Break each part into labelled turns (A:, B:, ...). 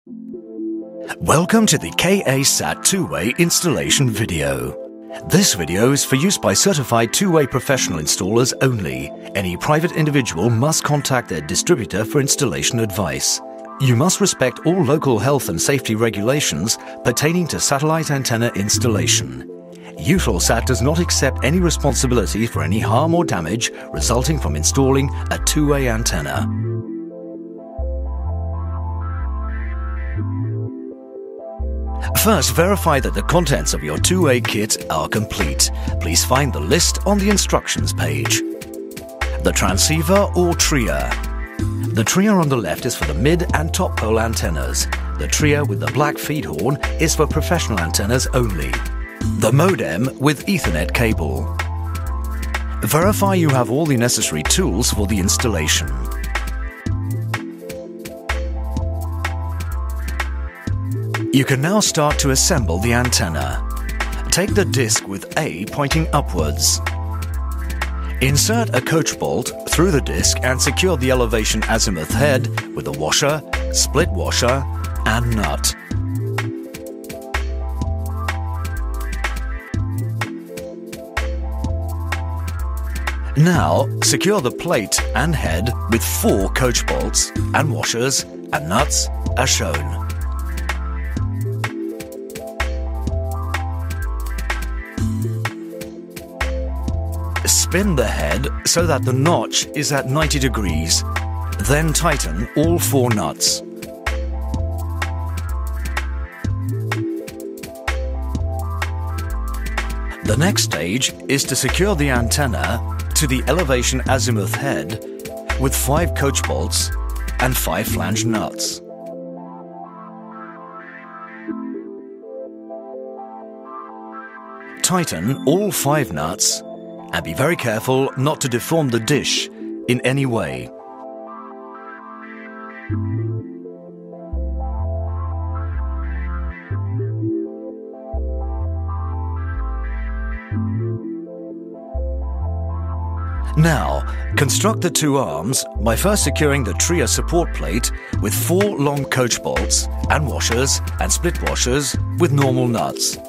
A: Welcome to the KA-SAT two-way installation video. This video is for use by certified two-way professional installers only. Any private individual must contact their distributor for installation advice. You must respect all local health and safety regulations pertaining to satellite antenna installation. Eutelsat does not accept any responsibility for any harm or damage resulting from installing a two-way antenna. First, verify that the contents of your two-way kit are complete. Please find the list on the instructions page. The transceiver or TRIA. The TRIA on the left is for the mid and top pole antennas. The TRIA with the black feed horn is for professional antennas only. The modem with Ethernet cable. Verify you have all the necessary tools for the installation. You can now start to assemble the antenna. Take the disc with A pointing upwards. Insert a coach bolt through the disc and secure the elevation azimuth head with a washer, split washer, and nut. Now, secure the plate and head with 4 coach bolts and washers and nuts as shown. Spin the head so that the notch is at 90 degrees. Then tighten all 4 nuts. The next stage is to secure the antenna to the elevation azimuth head with 5 coach bolts and 5 flange nuts. Tighten all 5 nuts and be very careful not to deform the dish in any way. Now, construct the 2 arms by first securing the TRIA support plate with 4 long coach bolts and washers and split washers with normal nuts.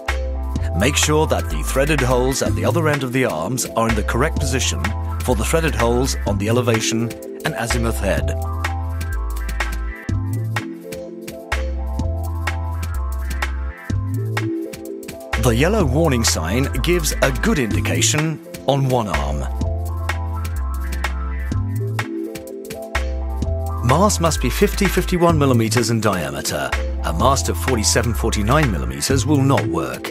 A: Make sure that the threaded holes at the other end of the arms are in the correct position for the threaded holes on the elevation and azimuth head. The yellow warning sign gives a good indication on one arm. Mast must be 50-51 mm in diameter. A mast of 47-49 mm will not work.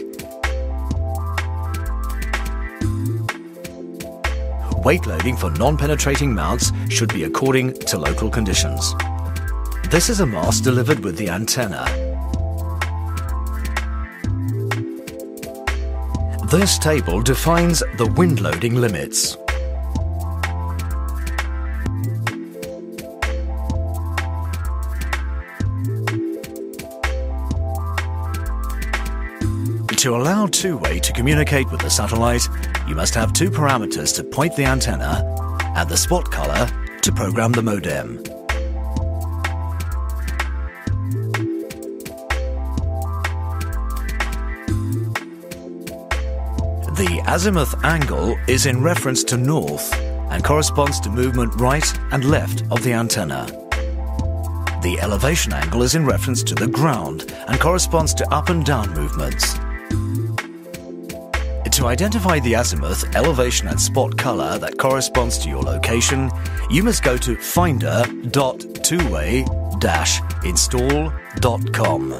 A: Weight loading for non-penetrating mounts should be according to local conditions. This is a mast delivered with the antenna. This table defines the wind loading limits. To allow two-way to communicate with the satellite, you must have 2 parameters to point the antenna and the spot color to program the modem. The azimuth angle is in reference to north and corresponds to movement right and left of the antenna. The elevation angle is in reference to the ground and corresponds to up and down movements. To identify the azimuth, elevation and spot color that corresponds to your location, you must go to finder.twoway-install.com.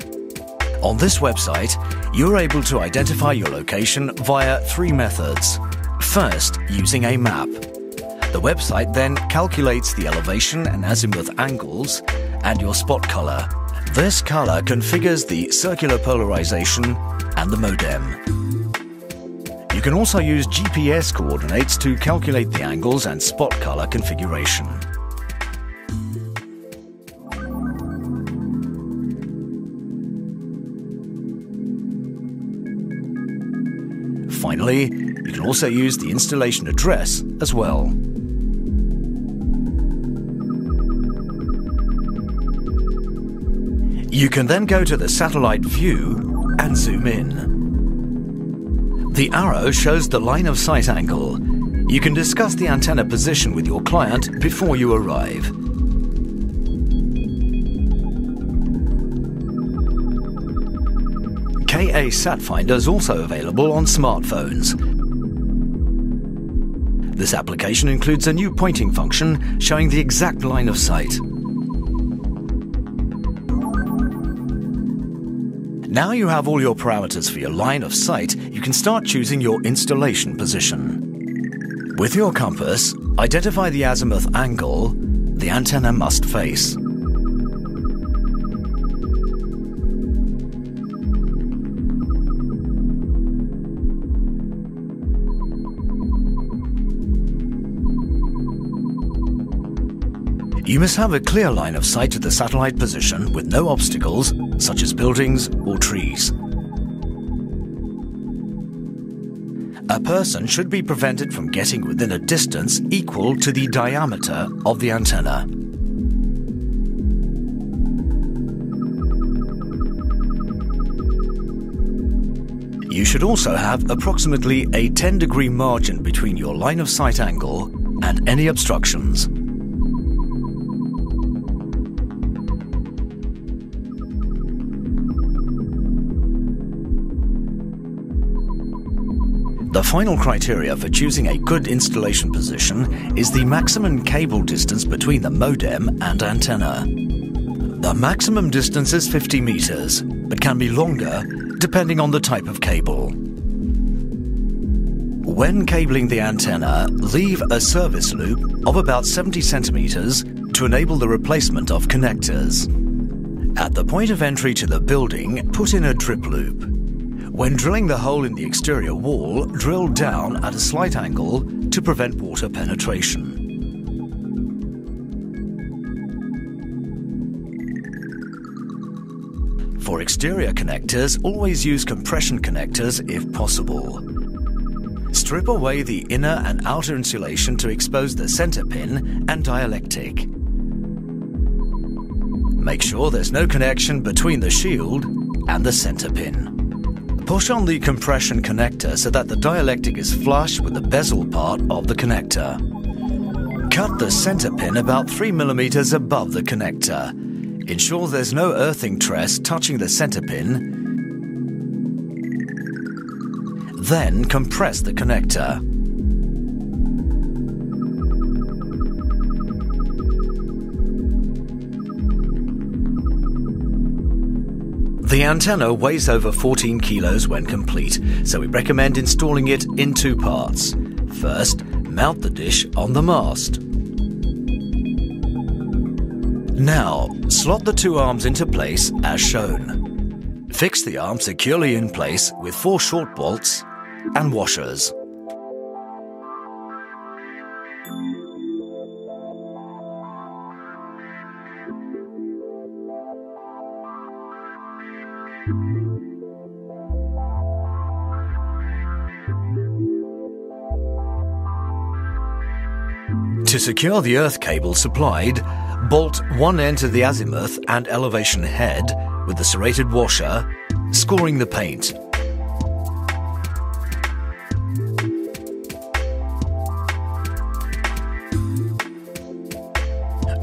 A: On this website, you're able to identify your location via 3 methods. First, using a map. The website then calculates the elevation and azimuth angles and your spot color. This color configures the circular polarization and the modem. You can also use GPS coordinates to calculate the angles and spot color configuration. Finally, you can also use the installation address as well. You can then go to the satellite view and zoom in. The arrow shows the line of sight angle. You can discuss the antenna position with your client before you arrive. KA SatFinder is also available on smartphones. This application includes a new pointing function showing the exact line of sight. Now you have all your parameters for your line of sight, you can start choosing your installation position. With your compass, identify the azimuth angle the antenna must face. You must have a clear line of sight to the satellite position with no obstacles, such as buildings or trees. A person should be prevented from getting within a distance equal to the diameter of the antenna. You should also have approximately a 10-degree margin between your line of sight angle and any obstructions. The final criteria for choosing a good installation position is the maximum cable distance between the modem and antenna. The maximum distance is 50 meters, but can be longer depending on the type of cable. When cabling the antenna, leave a service loop of about 70 centimeters to enable the replacement of connectors. At the point of entry to the building, put in a drip loop. When drilling the hole in the exterior wall, drill down at a slight angle to prevent water penetration. For exterior connectors, always use compression connectors if possible. Strip away the inner and outer insulation to expose the center pin and dielectric. Make sure there's no connection between the shield and the center pin. Push on the compression connector so that the dielectric is flush with the bezel part of the connector. Cut the center pin about 3 mm above the connector. Ensure there's no earthing truss touching the center pin. Then compress the connector. The antenna weighs over 14 kilos when complete, so we recommend installing it in two parts. First, mount the dish on the mast. Now, slot the two arms into place as shown. Fix the arm securely in place with 4 short bolts and washers. To secure the earth cable supplied, bolt one end to the azimuth and elevation head with the serrated washer, scoring the paint.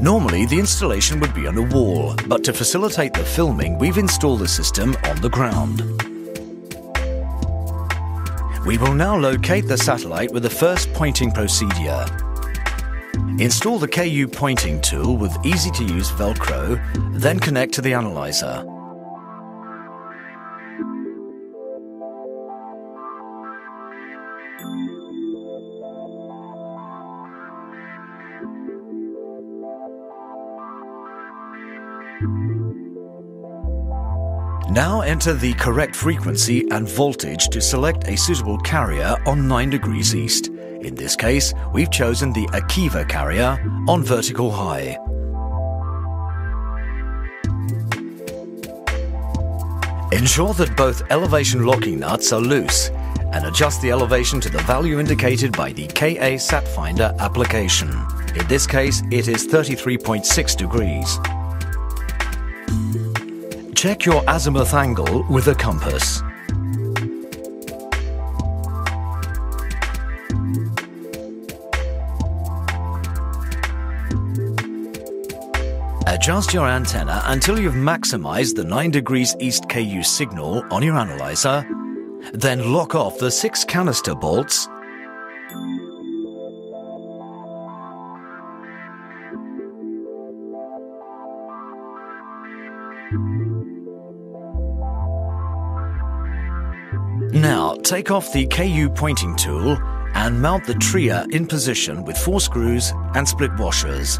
A: Normally, the installation would be on a wall, but to facilitate the filming, we've installed the system on the ground. We will now locate the satellite with the first pointing procedure. Install the KU pointing tool with easy-to-use Velcro, then connect to the analyzer. Now enter the correct frequency and voltage to select a suitable carrier on 9 degrees east. In this case, we've chosen the Akiva carrier on vertical high. Ensure that both elevation locking nuts are loose and adjust the elevation to the value indicated by the KA SatFinder application. In this case, it is 33.6 degrees. Check your azimuth angle with a compass. Adjust your antenna until you've maximized the 9 degrees east KU signal on your analyzer, then lock off the 6 canister bolts. Now take off the KU pointing tool and mount the TRIA in position with 4 screws and split washers.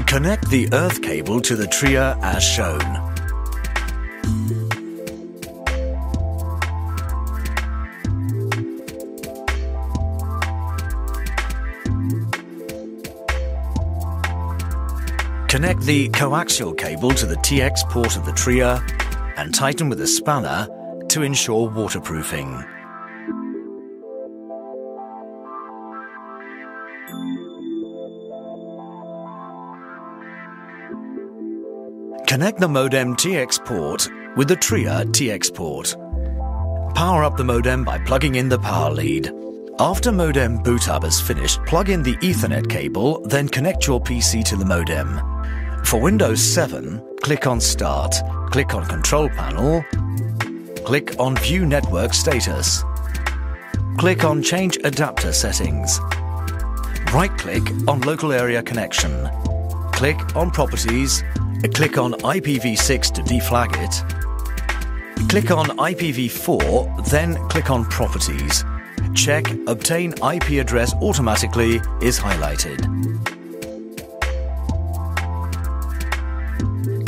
A: Connect the earth cable to the TRIA as shown. Connect the coaxial cable to the TX port of the TRIA and tighten with a spanner to ensure waterproofing. Connect the modem TX port with the TRIA TX port. Power up the modem by plugging in the power lead. After modem boot up is finished, plug in the Ethernet cable, then connect your PC to the modem. For Windows 7, click on Start, click on Control Panel, click on View Network Status. Click on Change Adapter Settings. Right-click on Local Area Connection. Click on Properties. Click on IPv6 to deflag it. Click on IPv4, then click on Properties. Check Obtain IP Address Automatically is highlighted.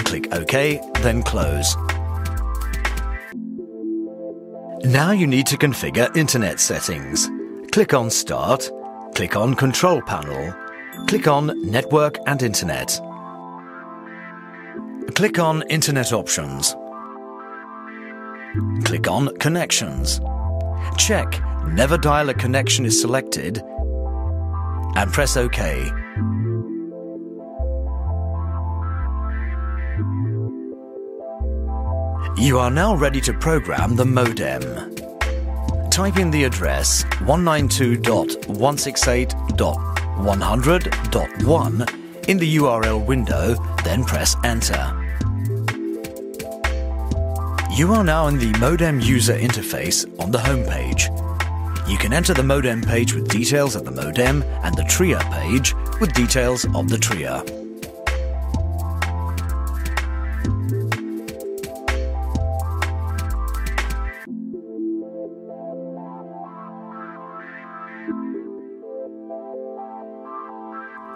A: Click OK, then Close. Now you need to configure Internet settings. Click on Start, click on Control Panel, click on Network and Internet. Click on Internet Options. Click on Connections. Check Never Dial a Connection is selected and press OK. You are now ready to program the modem. Type in the address 192.168.100.1 in the URL window, then press Enter. You are now in the modem user interface on the home page. You can enter the modem page with details of the modem and the TRIA page with details of the TRIA.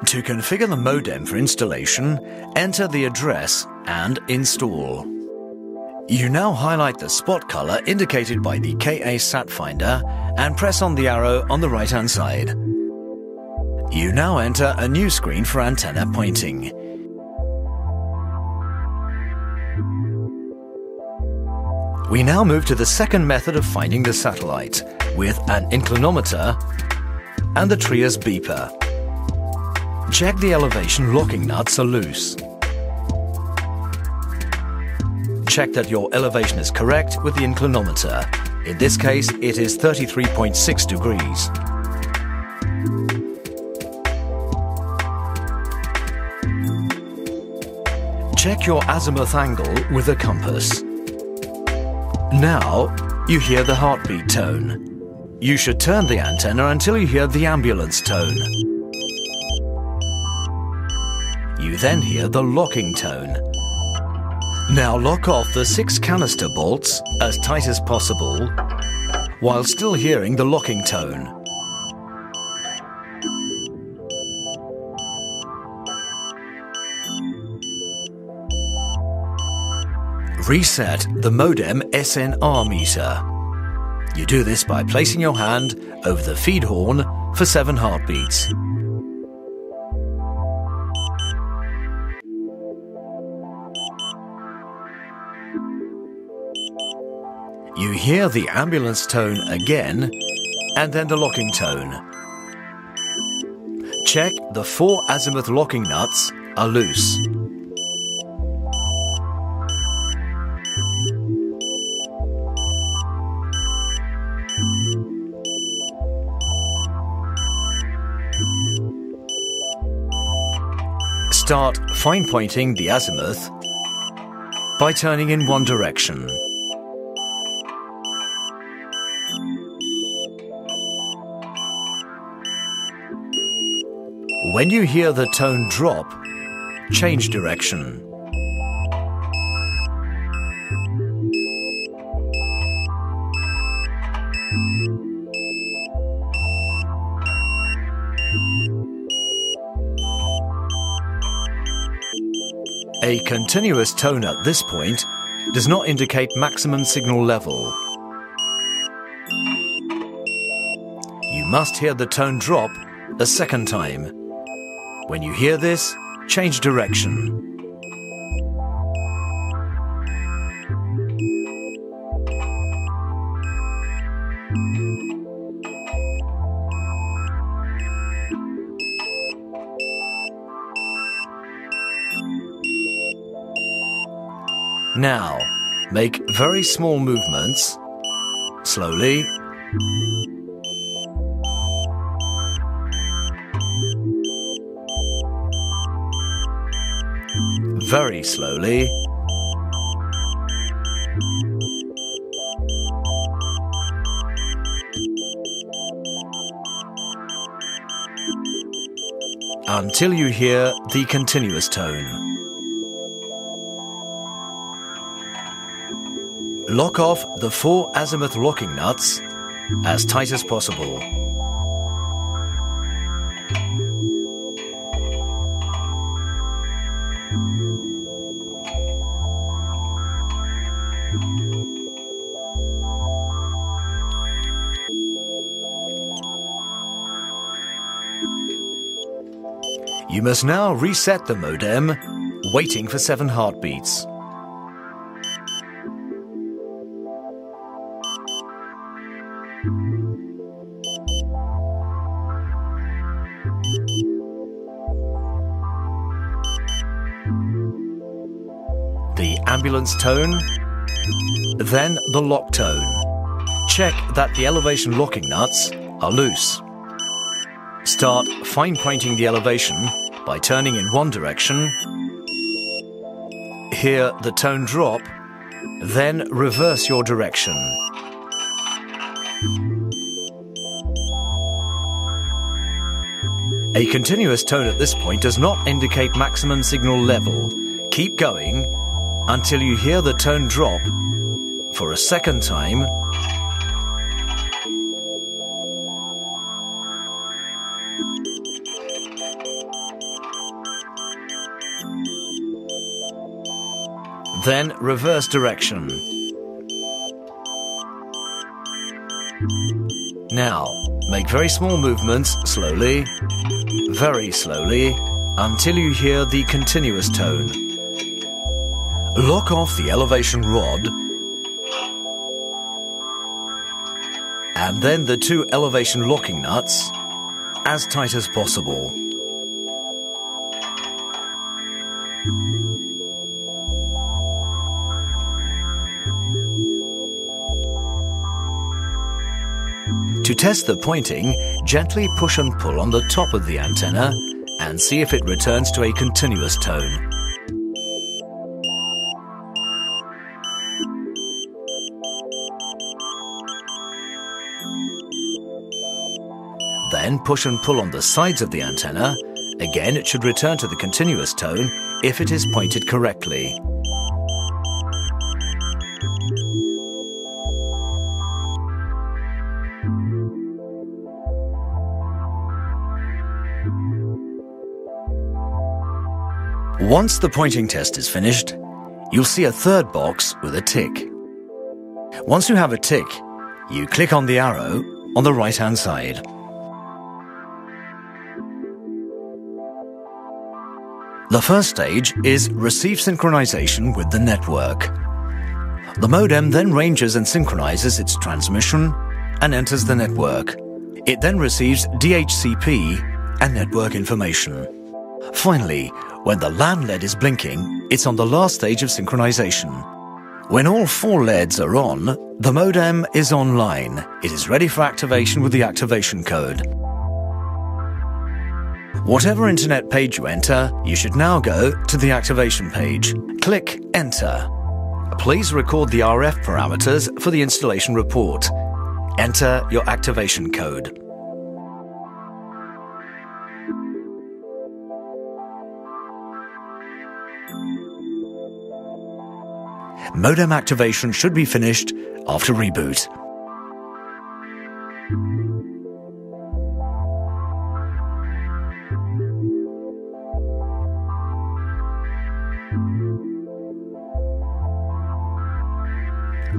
A: To configure the modem for installation, enter the address and install. You now highlight the spot color indicated by the KA Sat Finder and press on the arrow on the right-hand side. You now enter a new screen for antenna pointing. We now move to the second method of finding the satellite, with an inclinometer and the TRIA's beeper. Check the elevation locking nuts are loose. Check that your elevation is correct with the inclinometer. In this case, it is 33.6 degrees. Check your azimuth angle with a compass. Now, you hear the heartbeat tone. You should turn the antenna until you hear the ambulance tone. You then hear the locking tone. Now lock off the 6 canister bolts as tight as possible while still hearing the locking tone. Reset the modem SNR meter. You do this by placing your hand over the feed horn for 7 heartbeats. You hear the ambulance tone again, and then the locking tone. Check the 4 azimuth locking nuts are loose. Start fine pointing the azimuth by turning in one direction. When you hear the tone drop, change direction. A continuous tone at this point does not indicate maximum signal level. You must hear the tone drop a second time. When you hear this, change direction. Now, make very small movements, slowly. Very slowly. Until you hear the continuous tone. Lock off the 4 azimuth locking nuts as tight as possible. You must now reset the modem, waiting for 7 heartbeats. The ambulance tone, then the lock tone. Check that the elevation locking nuts are loose. Start fine pointing the elevation by turning in one direction. Hear the tone drop, then reverse your direction. A continuous tone at this point does not indicate maximum signal level. Keep going until you hear the tone drop for a second time. Then reverse direction. Now, make very small movements slowly, very slowly, until you hear the continuous tone. Lock off the elevation rod and then the 2 elevation locking nuts as tight as possible. To test the pointing, gently push and pull on the top of the antenna and see if it returns to a continuous tone. Then push and pull on the sides of the antenna. Again, it should return to the continuous tone if it is pointed correctly. Once the pointing test is finished, you'll see a third box with a tick. Once you have a tick, you click on the arrow on the right-hand side. The first stage is receive synchronization with the network. The modem then ranges and synchronizes its transmission and enters the network. It then receives DHCP and network information. Finally, when the LAN LED is blinking, it's on the last stage of synchronization. When all 4 LEDs are on, the modem is online. It is ready for activation with the activation code. Whatever internet page you enter, you should now go to the activation page. Click Enter. Please record the RF parameters for the installation report. Enter your activation code. Modem activation should be finished after reboot.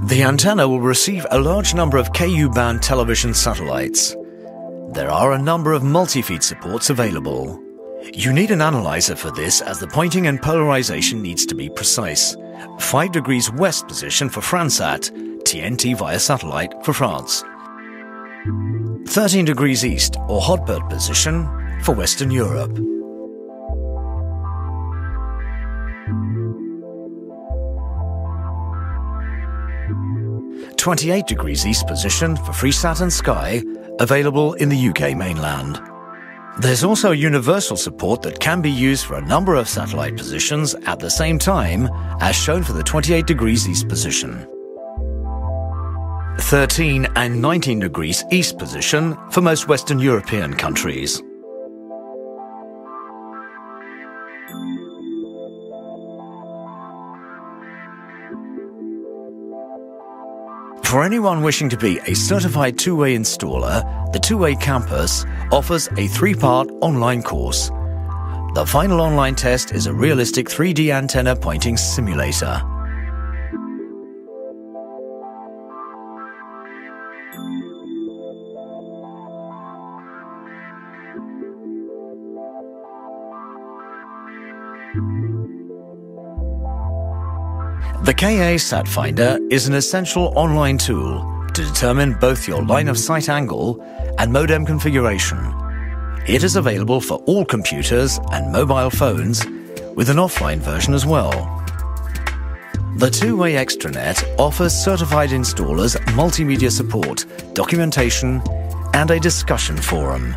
A: The antenna will receive a large number of Ku-band television satellites. There are a number of multi-feed supports available. You need an analyzer for this, as the pointing and polarization needs to be precise. 5 degrees west position for Fransat, TNT via satellite for France. 13 degrees east or hotbird position for Western Europe. "28 degrees east position for Freesat and Sky, available in the UK mainland. There's also universal support that can be used for a number of satellite positions at the same time, as shown for the 28 degrees east position. 13 and 19 degrees east position for most Western European countries. For anyone wishing to be a certified two-way installer, the Two-Way Campus offers a 3-part online course. The final online test is a realistic 3D antenna pointing simulator. The KA Sat Finder is an essential online tool to determine both your line-of-sight angle and modem configuration. It is available for all computers and mobile phones, with an offline version as well. The Two-Way Extranet offers certified installers multimedia support, documentation, and a discussion forum.